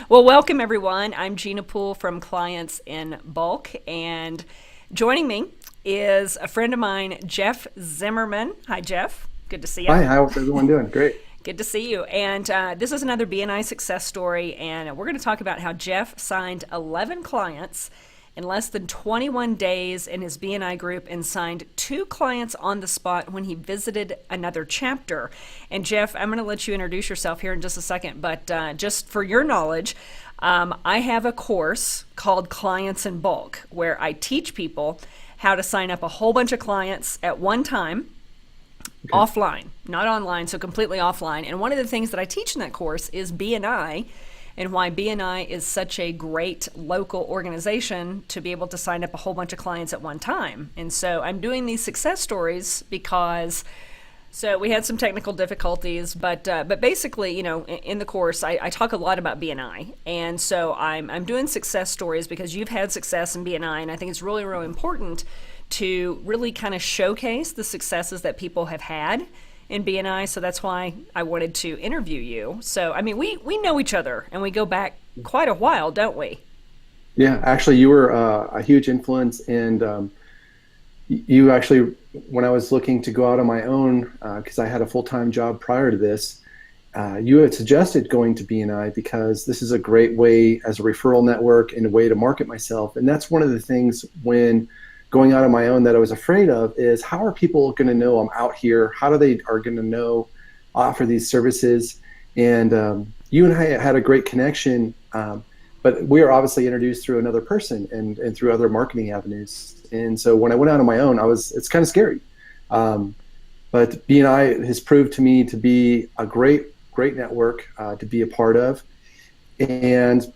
Well, welcome everyone. I'm Gina Poole from Clients in Bulk, and joining me is a friend of mine, Jeff Zimmerman. Hi, Jeff. Good to see you. Hi, how's everyone doing? Great. Good to see you. And this is another BNI success story, and we're going to talk about how Jeff signed 11 clients in less than 21 days in his BNI group and signed 2 clients on the spot when he visited another chapter. And Jeff, I'm going to let you introduce yourself here in just a second, but just for your knowledge, I have a course called Clients in Bulk where I teach people how to sign up a whole bunch of clients at one time, Okay. offline, not online, so completely offline. And one of the things that I teach in that course is BNI and why BNI is such a great local organization to be able to sign up a whole bunch of clients at one time. And so I'm doing these success stories because so we had some technical difficulties, but basically, in the course, I talk a lot about BNI, and so I'm doing success stories because you've had success in BNI, and I think it's really, really important to really kind of showcase the successes that people have had in BNI. So that's why I wanted to interview you. So I mean, we know each other, and we go back quite a while, don't we? Yeah, actually, you were a huge influence, and you actually, when I was looking to go out on my own, because I had a full-time job prior to this, you had suggested going to BNI because this is a great way as a referral network and a way to market myself. And that's one of the things when going out on my own that I was afraid of is how are people going to know I'm out here? How do they are going to know offer these services? And you and I had a great connection, but we are obviously introduced through another person and through other marketing avenues. And so when I went out on my own, it's kind of scary. But BNI has proved to me to be a great network to be a part of. And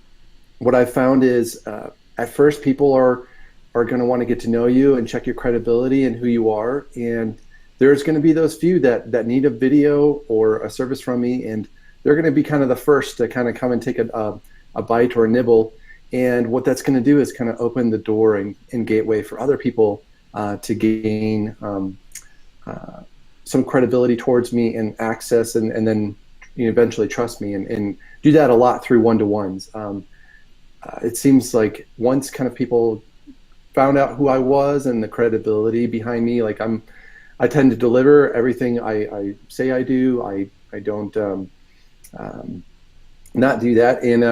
what I found is at first people are going to want to get to know you and check your credibility and who you are. And there's going to be those few that need a video or a service from me, and they're going to be kind of the first to kind of come and take a bite or a nibble. And what that's going to do is kind of open the door and gateway for other people to gain some credibility towards me and access, and then eventually trust me and do that a lot through one-to-ones. It seems like once kind of people found out who I was and the credibility behind me, like I tend to deliver everything I say I do. I don't not do that, and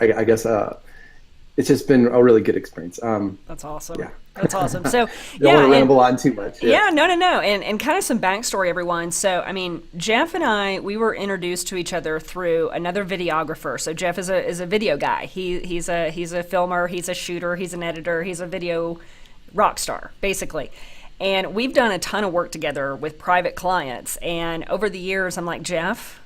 I guess it's just been a really good experience. That's awesome. Yeah. That's awesome. So Don't want to ramble on too much. Yeah, no. And kind of some backstory, everyone. So, I mean, Jeff and I, we were introduced to each other through another videographer. So Jeff is a video guy. He's a filmer, he's a shooter, he's an editor, he's a video rock star, basically. And we've done a ton of work together with private clients. And over the years, I'm like, Jeff,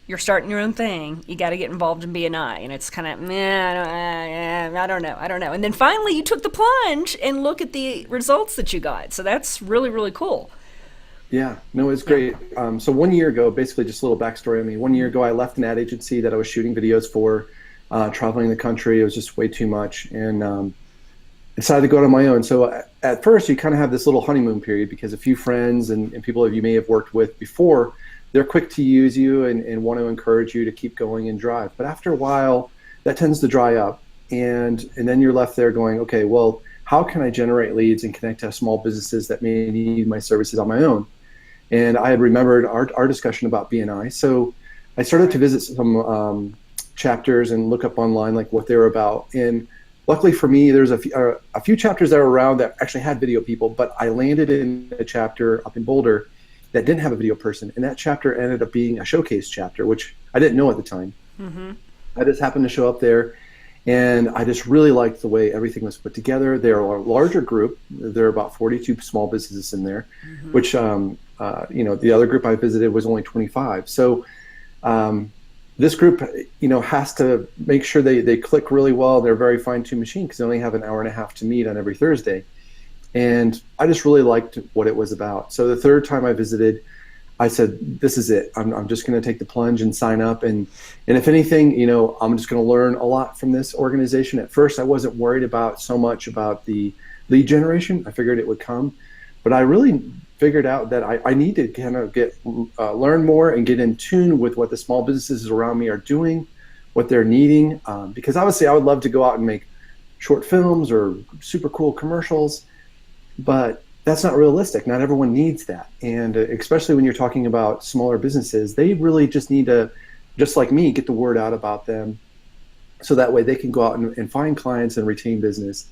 you're starting your own thing. You got to get involved in BNI. And it's kind of, I don't know. And then finally you took the plunge and look at the results that you got. So that's really, really cool. Yeah, no, it's great. So 1 year ago, basically just a little backstory on me. 1 year ago, I left an ad agency that I was shooting videos for, traveling the country. It was just way too much. And decided to go out on my own. So at first you kind of have this little honeymoon period because a few friends and people that you may have worked with before, they're quick to use you and want to encourage you to keep going and drive. But after a while, that tends to dry up. And then you're left there going, okay, well, how can I generate leads and connect to small businesses that may need my services on my own? And I had remembered our discussion about BNI. So I started to visit some chapters and look up online like what they were about. And luckily for me, there's a few chapters that were around that actually had video people, but I landed in a chapter up in Boulder that didn't have a video person. And that chapter ended up being a showcase chapter, which I didn't know at the time. Mm-hmm. I just happened to show up there, and I just really liked the way everything was put together. They're a larger group. There are about 42 small businesses in there, mm-hmm. which, the other group I visited was only 25. So this group, has to make sure they click really well. They're a very fine-tuned machine because they only have an hour and a half to meet on every Thursday. And I just really liked what it was about. So the third time I visited, I said, this is it. I'm just going to take the plunge and sign up. And if anything, I'm just going to learn a lot from this organization. At first, I wasn't worried about so much about the lead generation. I figured it would come. But I really figured out that I need to kind of learn more and get in tune with what the small businesses around me are doing, what they're needing. Because obviously I would love to go out and make short films or super cool commercials, but that's not realistic. Not everyone needs that. And especially when you're talking about smaller businesses, they really just need to, just like me, get the word out about them so that way they can go out and find clients and retain business.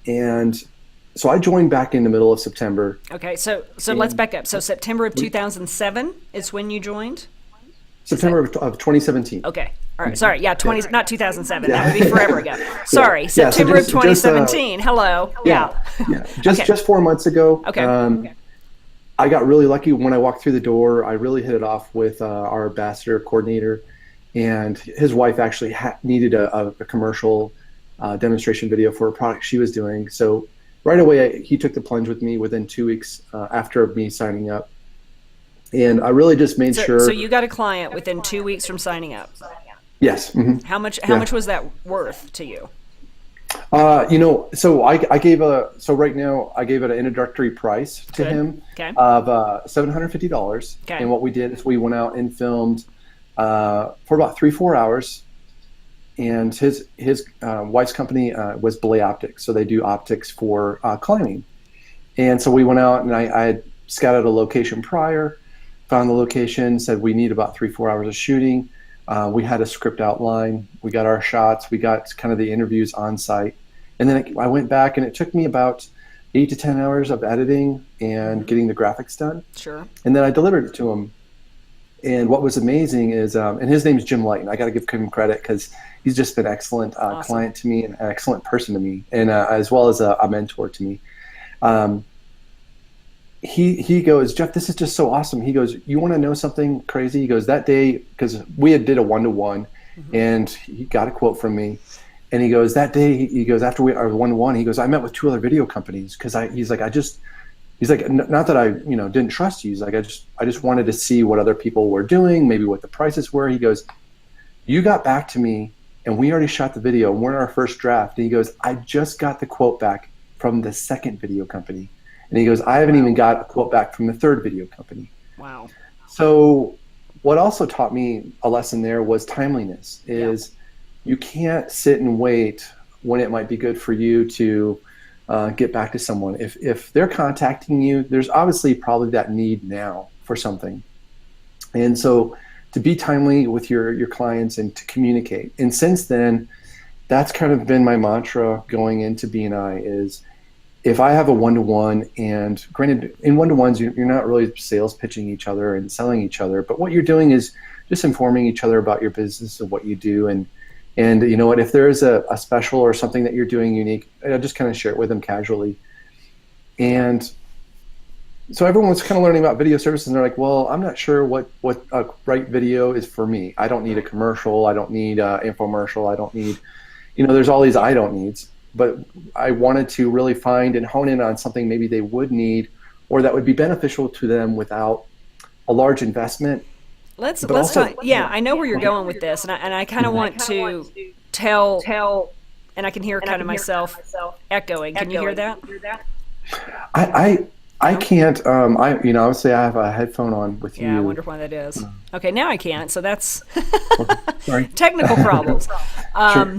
And so I joined back in the middle of September. Okay, so let's back up. So September of 2007 is when you joined? September of 2017. Okay. All right. Sorry. Yeah, not 2007. That would be forever ago. Sorry. September of 2017. Hello. Yeah. Just 4 months ago. Okay. I got really lucky when I walked through the door. I really hit it off with our ambassador coordinator, and his wife actually needed a commercial demonstration video for a product she was doing. So right away, he took the plunge with me within 2 weeks after me signing up. And I really just made sure. So you got a client within 2 weeks from signing up? Yes. Mm-hmm. How much was that worth to you? So I gave right now I gave it an introductory price to him of $750. Okay. And what we did is we went out and filmed for about 3-4 hours. And his wife's company was Belay Optics, so they do optics for climbing. And so we went out and I had scouted a location prior, found the location, said we need about 3-4 hours of shooting. We had a script outline. We got our shots. We got kind of the interviews on site. And then I went back, and it took me about 8 to 10 hours of editing and getting the graphics done. Sure. And then I delivered it to him. And what was amazing is, and his name is Jim Lighton. I got to give him credit because he's just been an excellent client to me and an excellent person to me, and as well as a mentor to me. He goes, Jeff, this is just so awesome. He goes, you want to know something crazy? He goes, that day, because we did a 1-to-1, and he got a quote from me. And he goes, that day, he goes, after our 1-to-1, he goes, I met with 2 other video companies because he's like, not that I, didn't trust you. He's like, I just wanted to see what other people were doing, maybe what the prices were. He goes, you got back to me, and we already shot the video. We're in our first draft. And he goes, I just got the quote back from the second video company. And he goes, I haven't even got a quote back from the third video company. Wow. So what also taught me a lesson there was timeliness, is you can't sit and wait when it might be good for you to get back to someone. If they're contacting you, there's obviously probably that need now for something. And so to be timely with your clients and to communicate. And since then, that's kind of been my mantra going into B&I is, if I have a 1-to-1, and granted, in 1-to-1s, you're not really sales pitching each other and selling each other, but what you're doing is just informing each other about your business and what you do. And you know what, if there is a special or something that you're doing unique, I just kind of share it with them casually. And so everyone was kind of learning about video services, and they're like, well, I'm not sure what a right video is for me. I don't need a commercial. I don't need an infomercial. I don't need, there's all these I don't needs. But I wanted to really find and hone in on something maybe they would need or that would be beneficial to them without a large investment. Let's talk. Yeah, I know where you're going with this, and I kind of want to tell, and I can hear kind of myself echoing. Can you hear that? I can't. Obviously I have a headphone on with you. Yeah, I wonder why that is. Okay, now I can't. So that's sorry. Technical problems. Sure.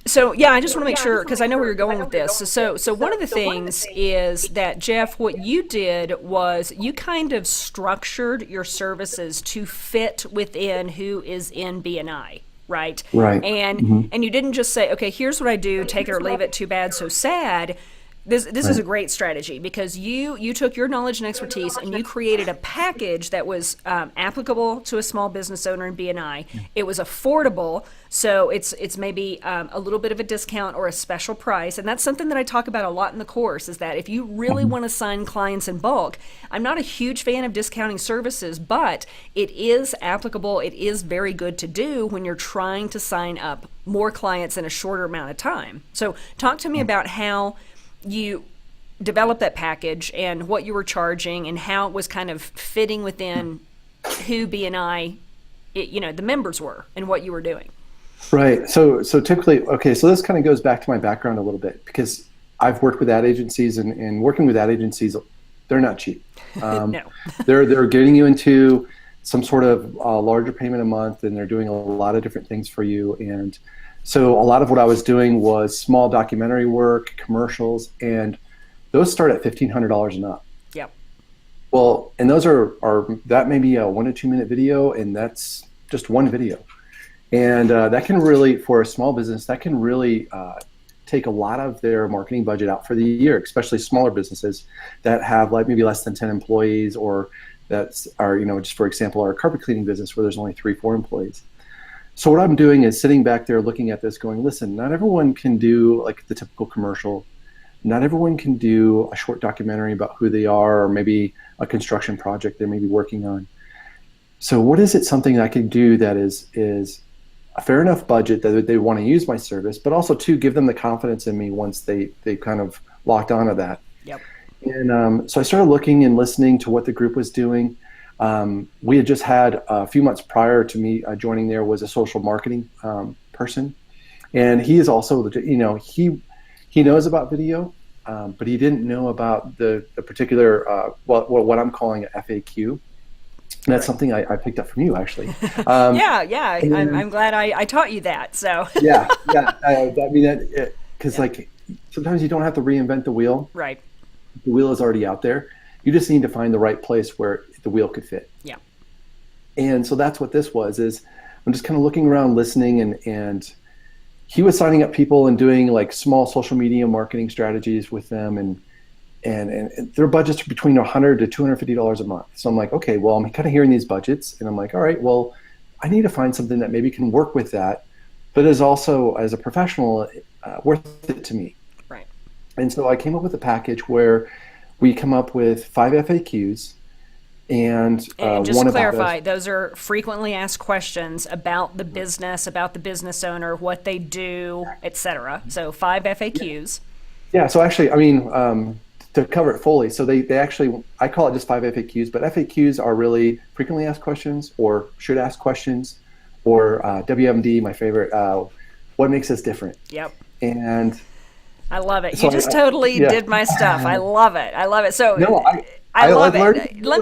So yeah, I just want to make sure, because I know where you're going with this. So one of the things is that, Jeff, what you did was you kind of structured your services to fit within who is in B&I, right? Right. And you didn't just say, okay, here's what I do, take it or leave it, too bad, so sad. This is a great strategy, because you took your knowledge and expertise and you created a package that was applicable to a small business owner in B&I. It was affordable, so it's maybe a little bit of a discount or a special price, and that's something that I talk about a lot in the course, is that if you really want to sign clients in bulk, I'm not a huge fan of discounting services, but it is applicable. It is very good to do when you're trying to sign up more clients in a shorter amount of time. So talk to me about how you developed that package and what you were charging and how it was kind of fitting within who B&I, the members were and what you were doing. Right. So typically, okay, so this kind of goes back to my background a little bit, because I've worked with ad agencies, and working with ad agencies, they're not cheap. No. They're getting you into some sort of larger payment a month, and they're doing a lot of different things for you. And so a lot of what I was doing was small documentary work, commercials, and those start at $1,500 and up. Yep. Well, and those are that may be a 1 to 2 minute video, and that's just one video. And that can really, for a small business, that can really take a lot of their marketing budget out for the year, especially smaller businesses that have like maybe less than 10 employees, or that are, you know, just for example, our carpet cleaning business where there's only 3-4 employees. So what I'm doing is sitting back there looking at this going, listen, not everyone can do like the typical commercial. Not everyone can do a short documentary about who they are, or maybe a construction project they may be working on. So what is it something I can do that is a fair enough budget that they want to use my service, but also to give them the confidence in me once they kind of locked onto that. Yep. And so I started looking and listening to what the group was doing. We had just had a few months prior to me joining there was a social marketing person, and he is also, you know, he knows about video, but he didn't know about the particular what I'm calling an FAQ. And that's something I picked up from you, actually. Yeah. I'm glad I taught you that. So yeah. I mean, because like sometimes you don't have to reinvent the wheel. Right. The wheel is already out there. You just need to find the right place where the wheel could fit. Yeah. And so that's what this was. Is I'm just kind of looking around, listening, and he was signing up people and doing like small social media marketing strategies with them, and their budgets are between $100 to $250 a month. So I'm like, okay, well, I'm kind of hearing these budgets, and I'm like, all right, well, I need to find something that maybe can work with that, but is also, as a professional, worth it to me. Right. And so I came up with a package where we come up with 5 FAQs, and just one to clarify, about those are frequently asked questions about the business owner, what they do, etc. So 5 FAQs. Yeah. So actually, I mean, to cover it fully, so they actually, I call it just 5 FAQs, but FAQs are really frequently asked questions, or should ask questions, or WMD, my favorite, what makes us different. Yep. And I love it. So You just totally did my stuff. I love it. So no, I love learned it. Let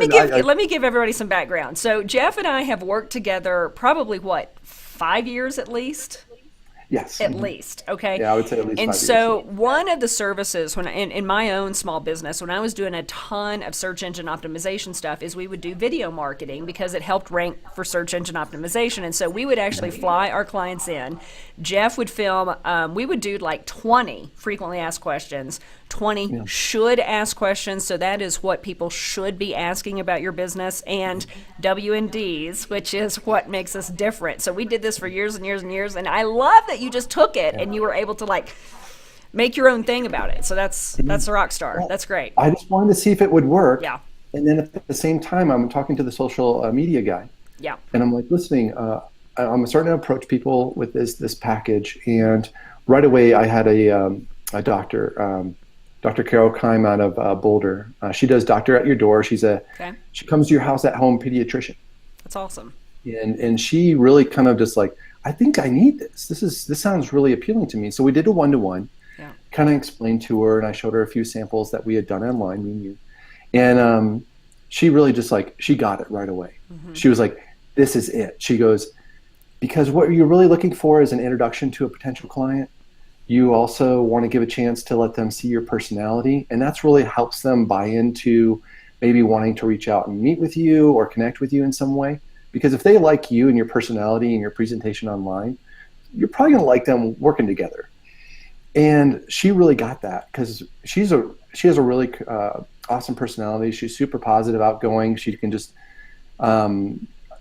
me give everybody some background. So Jeff and I have worked together probably 5 years at least. Yes. At least, okay? Yeah, I would say at least 5 years. And so one of the services when in my own small business, when I was doing a ton of search engine optimization stuff, is we would do video marketing because it helped rank for search engine optimization. And so we would actually fly our clients in. Jeff would film, we would do like 20 frequently asked questions, 20 should ask questions. So that is what people should be asking about your business, and W&Ds, which is what makes us different. So we did this for years and years and years. And I love that you just took it and you were able to like make your own thing about it. So that's a rock star. That's great. I just wanted to see if it would work. Yeah. And then at the same time, I'm talking to the social media guy. Yeah. And I'm like, listening, I'm starting to approach people with this package. And right away, I had a doctor, Dr. Carol Keim out of Boulder. She does doctor at your door. She comes to your house at home pediatrician. That's awesome. And she really kind of just like, I think I need this. This sounds really appealing to me. So we did a 1-to-1. Yeah. Kind of explained to her, and I showed her a few samples that we had done online. We knew, and she really just like, she got it right away. Mm-hmm. She was like, "This is it." She goes, because what you're really looking for is an introduction to a potential client. You also want to give a chance to let them see your personality, and that's really helps them buy into maybe wanting to reach out and meet with you or connect with you in some way. Because if they like you and your personality and your presentation online, you're probably going to like them working together. And she really got that because she has a really awesome personality. She's super positive, outgoing. She can just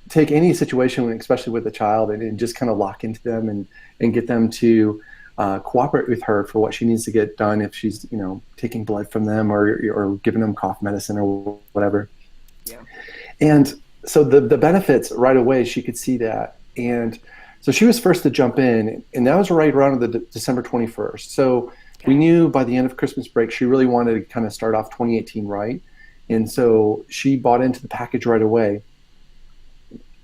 take any situation, especially with a child, and just kind of lock into them and get them to cooperate with her for what she needs to get done if she's, you know, taking blood from them or giving them cough medicine or whatever. Yeah. And so the benefits right away, she could see that. And so she was first to jump in, and that was right around the December 21st. So we knew by the end of Christmas break, she really wanted to kind of start off 2018 right. And so she bought into the package right away.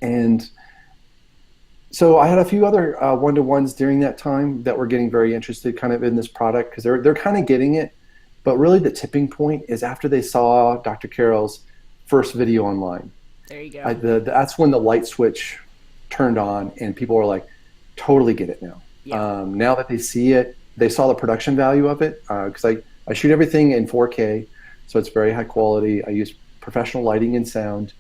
And so I had a few other 1-to-1s during that time that were getting very interested kind of in this product because they're kind of getting it. But really the tipping point is after they saw Dr. Carol's first video online. There you go. That's when the light switch turned on, and people were like, totally get it now. Yeah. Now that they see it, they saw the production value of it, because I shoot everything in 4K, so it's very high quality. I use professional lighting and sound,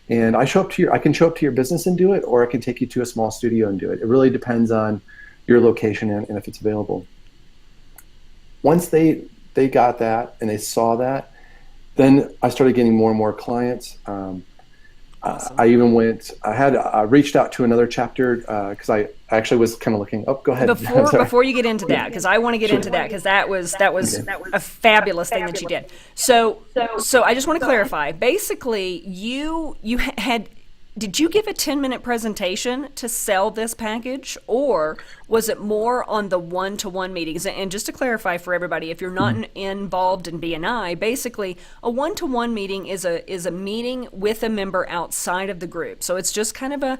and I can show up to your business and do it, or I can take you to a small studio and do it. It really depends on your location and if it's available. Once they got that and they saw that, then I started getting more and more clients. Awesome. I reached out to another chapter because I actually was kind of looking. Oh, go ahead. Before you get into that, because I want to get into that, because that was a fabulous thing that you did. So I just want to clarify. Basically, did you give a 10-minute presentation to sell this package, or was it more on the one-to-one meetings? And just to clarify for everybody, if you're not involved in BNI, basically a one-to-one meeting is a meeting with a member outside of the group. So it's just kind of a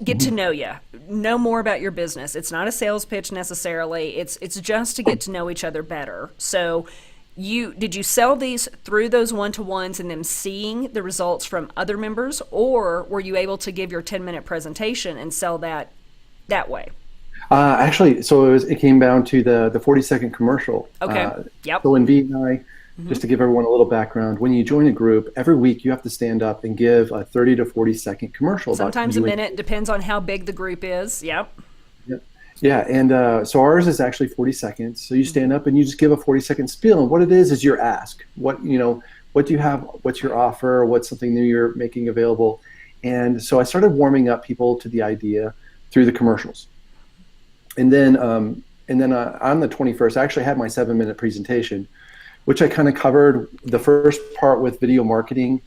get to know you, know more about your business. It's not a sales pitch necessarily. It's just to get to know each other better. So did you sell these through those one-to-ones and them seeing the results from other members, or were you able to give your 10-minute presentation and sell that way? Actually, so it came down to the 40-second commercial. Okay. Yep. So in BNI, just to give everyone a little background, when you join a group, every week you have to stand up and give a 30 to 40-second commercial. Sometimes a minute, depends on how big the group is. Yep. Yeah, and so ours is actually 40 seconds. So you stand up and you just give a 40-second spiel, and what it is your ask. What do you have? What's your offer? What's something new you're making available? And so I started warming up people to the idea through the commercials. And then on the 21st, I actually had my 7-minute presentation, which I kind of covered the first part with video marketing.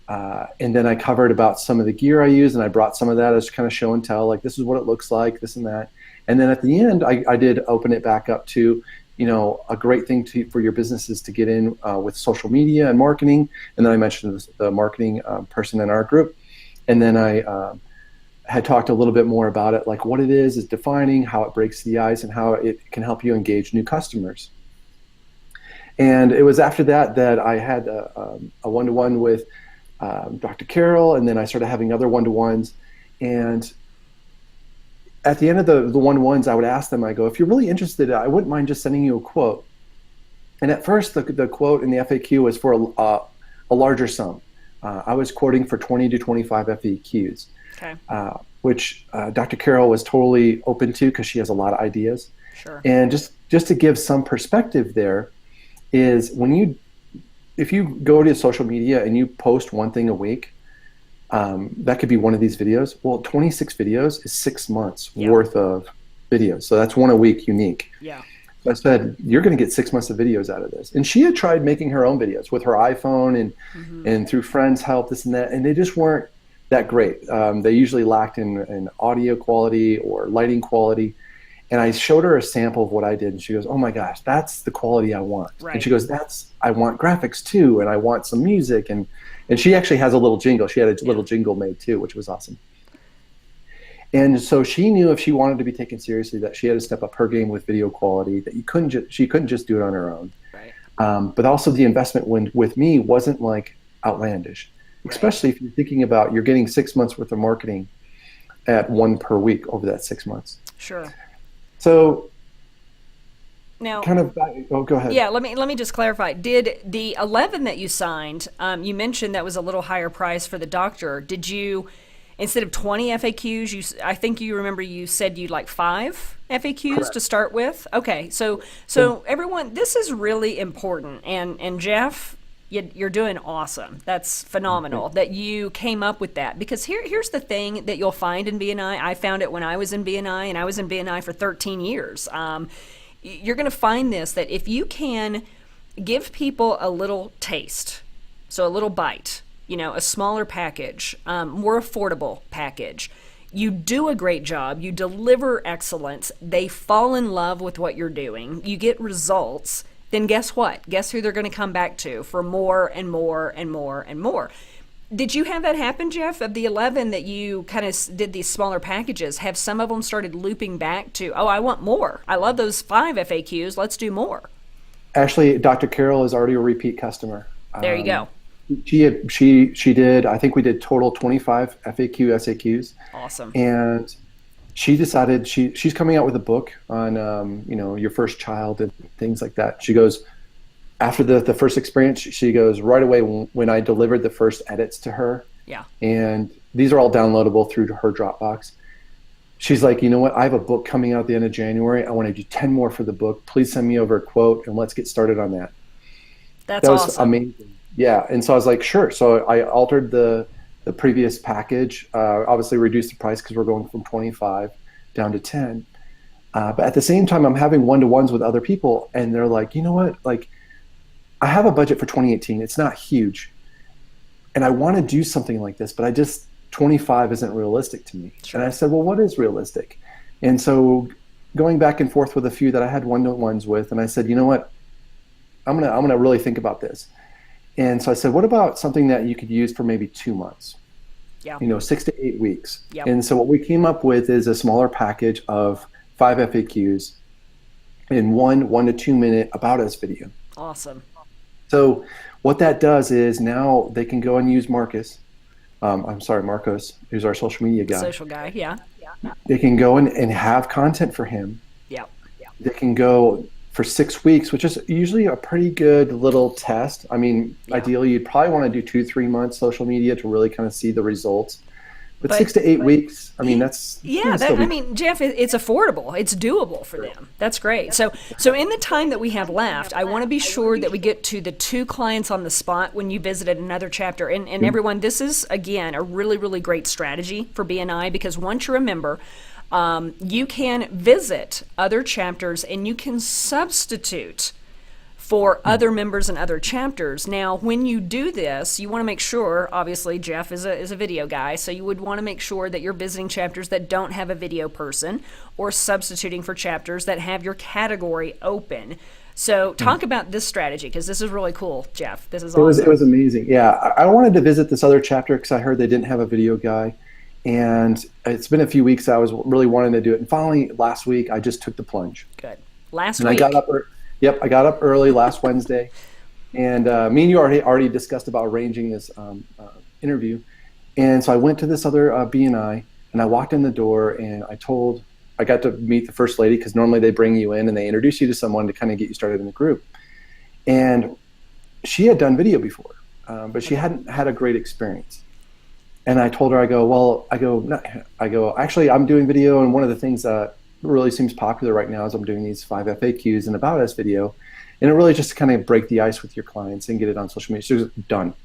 And then I covered about some of the gear I use, and I brought some of that as kind of show and tell, like this is what it looks like, this and that. And then at the end, I did open it back up to, a great thing for your businesses to get in with social media and marketing. And then I mentioned the marketing person in our group. And then I had talked a little bit more about it, like what it is defining, how it breaks the ice, and how it can help you engage new customers. And it was after that I had a one-to-one with Dr. Carol, and then I started having other one-to-ones. And at the end of the one-to-ones, I would ask them, I go, if you're really interested, I wouldn't mind just sending you a quote. And at first, the quote in the FAQ was for a larger sum. I was quoting for 20 to 25 FAQs, okay. Which Dr. Carol was totally open to because she has a lot of ideas. Sure. And just to give some perspective there is if you go to social media and you post one thing a week, that could be one of these videos. Well, 26 videos is 6 months worth of videos. So that's one a week unique. Yeah. So I said, you're going to get 6 months of videos out of this. And she had tried making her own videos with her iPhone and through friends' help, this and that, and they just weren't that great. They usually lacked in audio quality or lighting quality. And I showed her a sample of what I did, and she goes, oh my gosh, that's the quality I want. Right. And she goes, I want graphics too, and I want some music. And she actually has a little jingle. She had a little jingle made too, which was awesome. And so she knew if she wanted to be taken seriously that she had to step up her game with video quality, that she couldn't just do it on her own. Right. But also the investment with me wasn't like outlandish, especially if you're thinking about you're getting 6 months worth of marketing at one per week over that 6 months. Sure. So now, go ahead. Yeah, let me just clarify. Did the 11 that you signed, you mentioned that was a little higher price for the doctor. Did you, instead of 20 FAQs, I think you remember you said you'd like 5 FAQs Correct. To start with? Okay, so everyone, this is really important. And Jeff, you're doing awesome. That's phenomenal that you came up with that. Because here's the thing that you'll find in BNI. I found it when I was in BNI, and I was in BNI for 13 years. You're going to find this, that if you can give people a little taste, so a little bite, a smaller package, more affordable package, you do a great job, you deliver excellence, they fall in love with what you're doing, you get results, then guess what? Guess who they're going to come back to for more and more and more and more. Did you have that happen, Jeff? Of the 11 that you kind of did these smaller packages, have some of them started looping back to, oh, I want more. I love those 5 FAQs. Let's do more. Actually, Dr. Carol is already a repeat customer. There you go. She did. I think we did total 25 FAQ SAQs, Awesome. and she decided she's coming out with a book on your first child and things like that. She goes, after the first experience, she goes, right away when I delivered the first edits to her, Yeah. and these are all downloadable through her Dropbox. She's like, you know what? I have a book coming out at the end of January. I want to do 10 more for the book. Please send me over a quote and let's get started on that. That's That was awesome. amazing. Yeah. And so I was like, sure. So I altered the previous package, obviously reduced the price because we're going from 25 down to 10. But at the same time, I'm having one-to-ones with other people, and they're like, you know what? Like, I have a budget for 2018. It's not huge. And I want to do something like this, but 25 isn't realistic to me. Sure. And I said, well, what is realistic? And so going back and forth with a few that I had one-to-ones with, and I said, you know what? I'm gonna really think about this. And so I said, what about something that you could use for maybe 2 months? Yeah. 6 to 8 weeks. Yep. And so what we came up with is a smaller package of 5 FAQs and one 1 to 2 minute about us video. Awesome. So what that does is now they can go and use Marcos, who's our social media guy. Social guy. Yeah. They can go and have content for him. Yeah. They can go for 6 weeks, which is usually a pretty good little test. I mean, ideally, you'd probably want to do 2-3 months social media to really kind of see the results. But 6 to 8 weeks, I mean, that's Jeff, it's affordable. It's doable for them. That's great. So in the time that we have left, I want to be sure that we get to the 2 clients on the spot when you visited another chapter. And everyone, this is, again, a really, really great strategy for BNI, because once you're a member, you can visit other chapters and you can substitute for other members and other chapters. Now, when you do this, you want to make sure, obviously, Jeff is a video guy, so you would want to make sure that you're visiting chapters that don't have a video person, or substituting for chapters that have your category open. So talk about this strategy, because this is really cool, Jeff. This is awesome. It was amazing. Yeah, I wanted to visit this other chapter because I heard they didn't have a video guy. And it's been a few weeks. I was really wanting to do it. And finally, last week, I just took the plunge. Good. Last week. I got up. I got up early last Wednesday, and me and you already discussed about arranging this interview. And so I went to this other BNI, and I walked in the door, and I got to meet the first lady, because normally they bring you in and they introduce you to someone to kind of get you started in the group. And she had done video before, but she hadn't had a great experience. And I told her, actually, I'm doing video, and one of the things that really seems popular right now is I'm doing these 5 FAQs and about us video, and it really just kind of break the ice with your clients and get it on social media. She was done.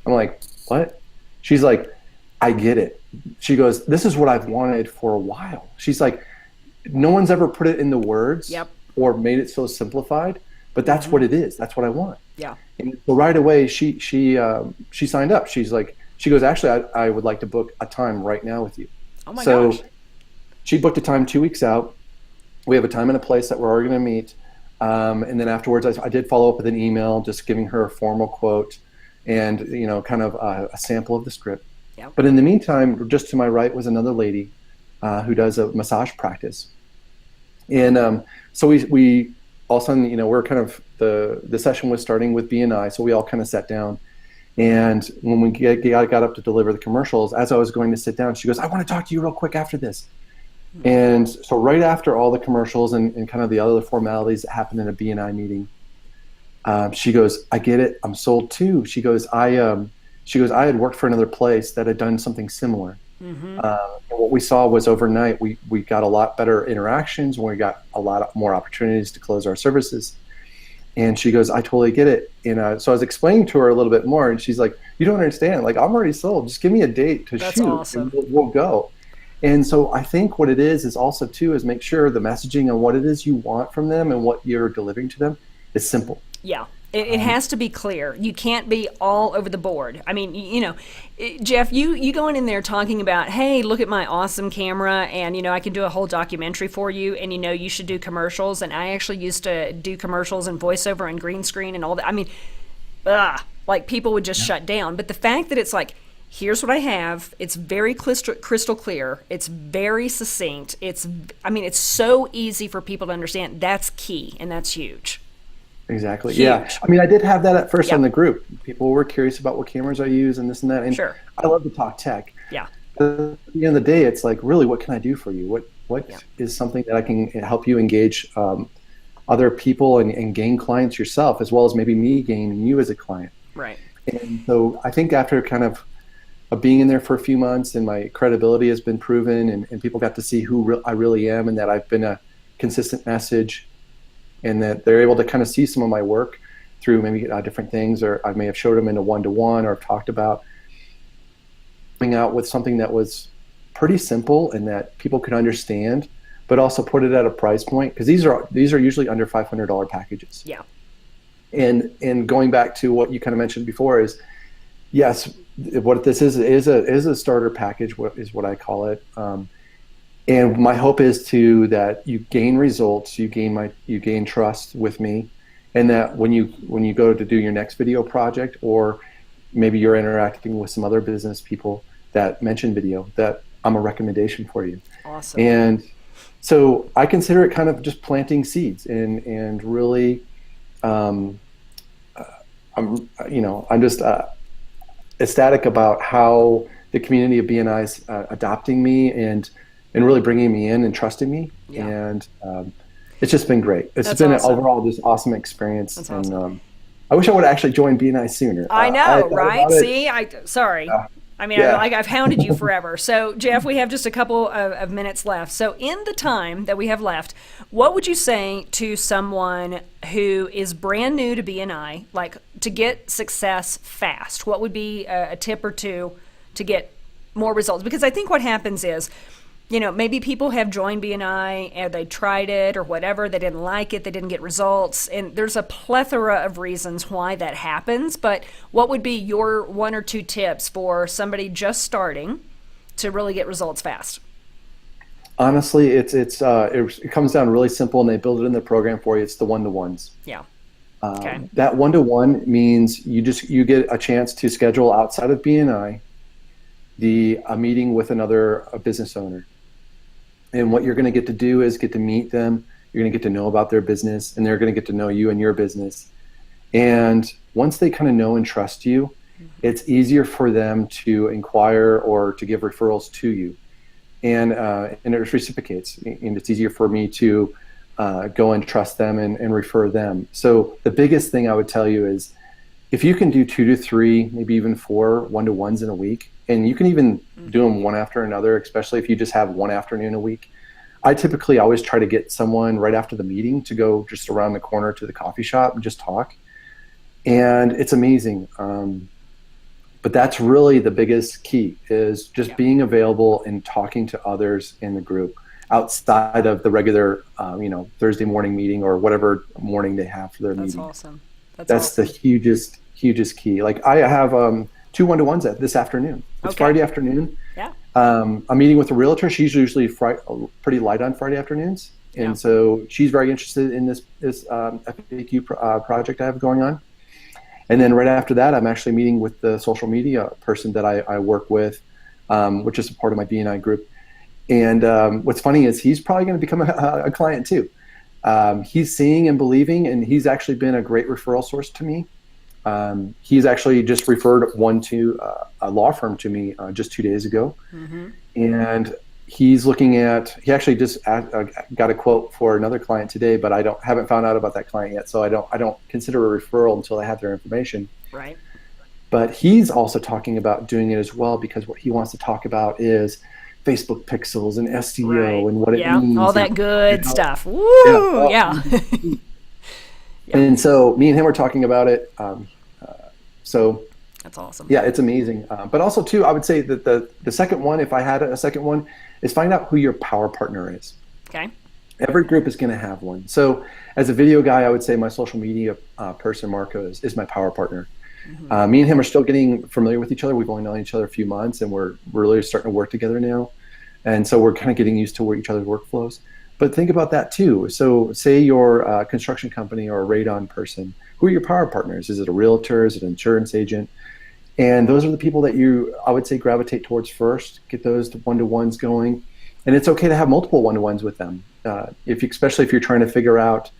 I'm like, what? She's like, I get it. She goes, this is what I've wanted for a while. She's like, no one's ever put it in the words or made it so simplified, but that's what it is. That's what I want. Yeah. And so right away, she signed up. She goes, actually, I would like to book a time right now with you. Oh my gosh. She booked a time 2 weeks out. We have a time and a place that we're already going to meet. And then afterwards, I did follow up with an email, just giving her a formal quote and, kind of a sample of the script. Yep. But in the meantime, just to my right was another lady who does a massage practice. And so we all of a sudden, we're kind of, the session was starting with BNI, so we all kind of sat down. And when we got up to deliver the commercials, as I was going to sit down, she goes, I want to talk to you real quick after this. And so right after all the commercials and kind of the other formalities that happened in a BNI meeting, she goes, I get it. I'm sold too. She goes, I had worked for another place that had done something similar. Mm-hmm. What we saw was overnight, we got a lot better interactions, and we got a lot more opportunities to close our services. And she goes, I totally get it. And so I was explaining to her a little bit more, and she's like, you don't understand. Like, I'm already sold. Just give me a date to That's shoot, awesome. and we'll go. And so I think what it is also too is make sure the messaging on what it is you want from them and what you're delivering to them is simple. Yeah. It has to be clear. You can't be all over the board. I mean, Jeff, you going in there talking about, hey, look at my awesome camera, and, I can do a whole documentary for you, and, you should do commercials. And I actually used to do commercials and voiceover and green screen and all that. I mean, like people would just shut down. But the fact that it's like, here's what I have. It's very crystal clear. It's very succinct. It's so easy for people to understand. That's key, and that's huge. Exactly. Huge. Yeah. I mean, I did have that at first Yeah. on the group. People were curious about what cameras I use and this and that. And Sure. I love to talk tech. Yeah. But at the end of the day, it's like, really, what can I do for you? What Yeah. is something that I can help you engage other people and gain clients yourself, as well as maybe me gaining you as a client. Right. And so I think after kind of being in there for a few months and my credibility has been proven and people got to see who I really am and that I've been a consistent message and that they're able to kind of see some of my work through maybe different things, or I may have showed them in a one-to-one or talked about coming out with something that was pretty simple and that people could understand, but also put it at a price point, because these are usually under $500 packages. Yeah. And going back to what you kind of mentioned before is, yes, what this is a starter package, is what I call it. And my hope is that you gain results, you gain trust with me, and that when you go to do your next video project, or maybe you're interacting with some other business people that mention video, that I'm a recommendation for you. Awesome. And so I consider it kind of just planting seeds and really, I'm just ecstatic about how the community of BNI is adopting me and really bringing me in and trusting me. Yeah. And it's just been great. It's That's been awesome. an overall just awesome experience. That's and awesome. I wish I would have actually joined BNI sooner. I know, I thought right? about it. See, sorry. I mean, yeah. I've hounded you forever. So, Jeff, we have just a couple of minutes left. So, in the time that we have left, what would you say to someone who is brand new to BNI, like to get success fast? What would be a tip or two to get more results? Because I think what happens is, maybe people have joined BNI and they tried it or whatever, they didn't like it, they didn't get results, and there's a plethora of reasons why that happens. But what would be your one or two tips for somebody just starting to really get results fast? Honestly, it comes down really simple, and they build it in the program for you. It's the one-to-ones. Yeah. Okay. That one-to-one means you get a chance to schedule outside of BNI a meeting with another business owner. And what you're going to get to do is get to meet them. You're going to get to know about their business, and they're going to get to know you and your business. And once they kind of know and trust you, it's easier for them to inquire or to give referrals to you. And it reciprocates. And it's easier for me to go and trust them and refer them. So the biggest thing I would tell you is, if you can do 2 to 3, maybe even 4 one-to-ones in a week, and you can even do them one after another, especially if you just have one afternoon a week. I typically always try to get someone right after the meeting to go just around the corner to the coffee shop and just talk. And it's amazing. But that's really the biggest key, is just being available and talking to others in the group outside of the regular, Thursday morning meeting or whatever morning they have for their meeting. That's awesome. That's the hugest key. Like I have 2 one-to-ones this afternoon. It's Friday afternoon. Yeah. I'm meeting with a realtor. She's usually pretty light on Friday afternoons. And so she's very interested in this FAQ project I have going on. And then right after that, I'm actually meeting with the social media person that I work with, which is a part of my BNI group. And what's funny is he's probably going to become a client too. He's seeing and believing, and he's actually been a great referral source to me. He's actually just referred one to a law firm to me just 2 days ago. Mm-hmm. And he actually just got a quote for another client today, but I haven't found out about that client yet. So I don't consider a referral until I have their information. Right. But he's also talking about doing it as well, because what he wants to talk about is Facebook pixels and SEO and what it means. All that good stuff. Woo! Yeah. And so me and him were talking about it. So that's awesome. Yeah, it's amazing. But also too, I would say that the second one, if I had a second one, is find out who your power partner is. Okay. Every group is going to have one. So as a video guy, I would say my social media person, Marco, is my power partner. Mm-hmm. Me and him are still getting familiar with each other. We've only known each other a few months, and we're really starting to work together now. And so we're kind of getting used to each other's workflows. But think about that too. So say you're a construction company or a radon person. Who are your power partners? Is it a realtor? Is it an insurance agent? And those are the people that I would say, gravitate towards first. Get those one-to-ones going. And it's okay to have multiple one-to-ones with them. Especially if you're trying to figure out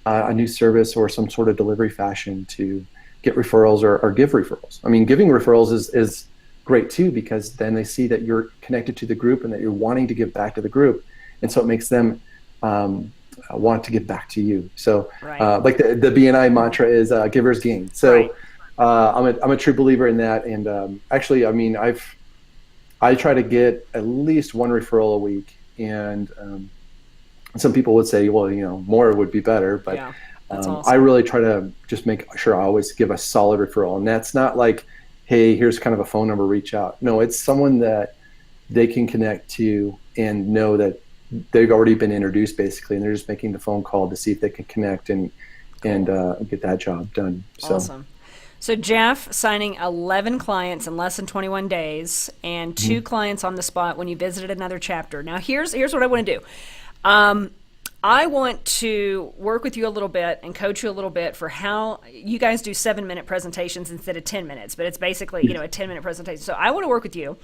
a new service or some sort of delivery fashion to get referrals or give referrals. I mean, giving referrals is great too, because then they see that you're connected to the group and that you're wanting to give back to the group. And so it makes them want to give back to you. So like the BNI mantra is givers gain. So I'm a true believer in that. And actually, I mean, I try to get at least one referral a week. And some people would say, well, more would be better, but awesome. I really try to just make sure I always give a solid referral. And that's not like, hey, here's kind of a phone number, reach out. No, it's someone that they can connect to and know that they've already been introduced, basically, and they're just making the phone call to see if they can connect and get that job done. So. Awesome. So Jeff signing 11 clients in less than 21 days and 2 clients on the spot when you visited another chapter. Now here's what I want to do. I want to work with you a little bit and coach you a little bit for how you guys do 7-minute presentations instead of 10 minutes, but it's basically, a 10-minute presentation. So I want to work with you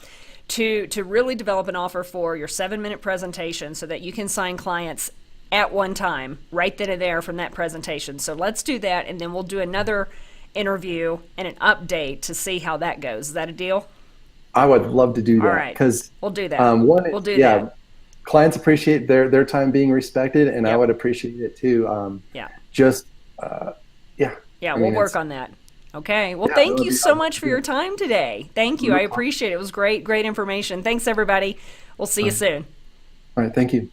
to really develop an offer for your 7-minute presentation so that you can sign clients at one time, right then and there from that presentation. So let's do that, and then we'll do another interview and an update to see how that goes. Is that a deal? I would love to do that. All right. Because we'll do that. We'll do that. Clients appreciate their time being respected, and I would appreciate it too. We'll work on that. Okay. Well, thank you so much for your time today. Thank you. I appreciate it. It was great information. Thanks, everybody. We'll see you soon. All right. Thank you.